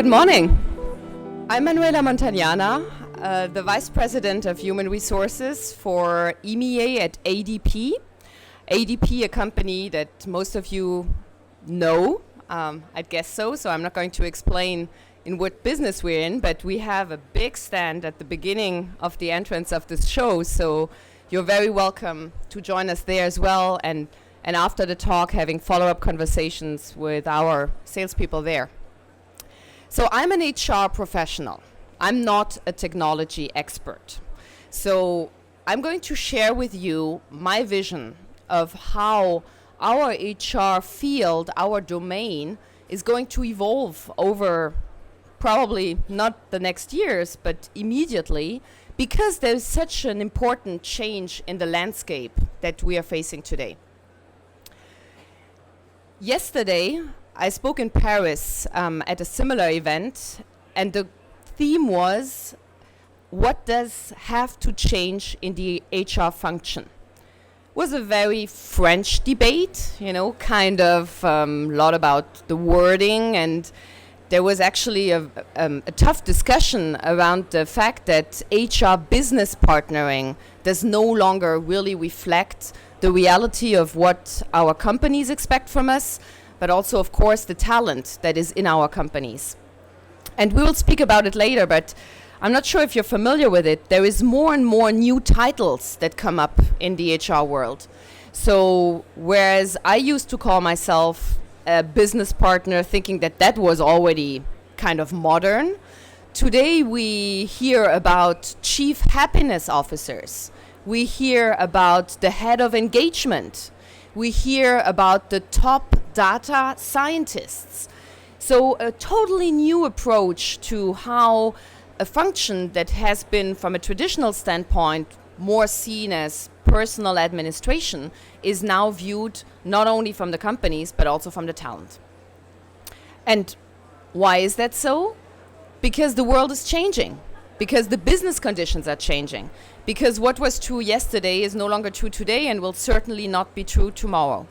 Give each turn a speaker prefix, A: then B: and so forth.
A: Good morning. I'm Manuela Montagnana, the Vice President of Human Resources for EMEA at ADP. ADP, a company that most of you know, I'd guess so I'm not going to explain in what business we're in, but we have a big stand at the beginning of the entrance of this show, so you're very welcome to join us there as well, and after the talk, having follow-up conversations with our salespeople there. So I'm an HR professional. I'm not a technology expert. So I'm going to share with you my vision of how our HR field, our domain, is going to evolve over probably not the next years, but immediately, because there's such an important change in the landscape that we are facing today. Yesterday, I spoke in Paris at a similar event, and the theme was, what does have to change in the HR function? It was a very French debate, kind of a lot about the wording, and there was actually a tough discussion around the fact that HR business partnering does no longer really reflect the reality of what our companies expect from us, but also, of course, the talent that is in our companies. And we will speak about it later, but I'm not sure if you're familiar with it. There is more and more new titles that come up in the HR world. So whereas I used to call myself a business partner, thinking that was already kind of modern, today we hear about chief happiness officers. We hear about the head of engagement. We hear about the top data scientists. So a totally new approach to how a function that has been, from a traditional standpoint, more seen as personal administration is now viewed not only from the companies, but also from the talent. And why is that so? Because the world is changing. Because the business conditions are changing. Because what was true yesterday is no longer true today and will certainly not be true tomorrow.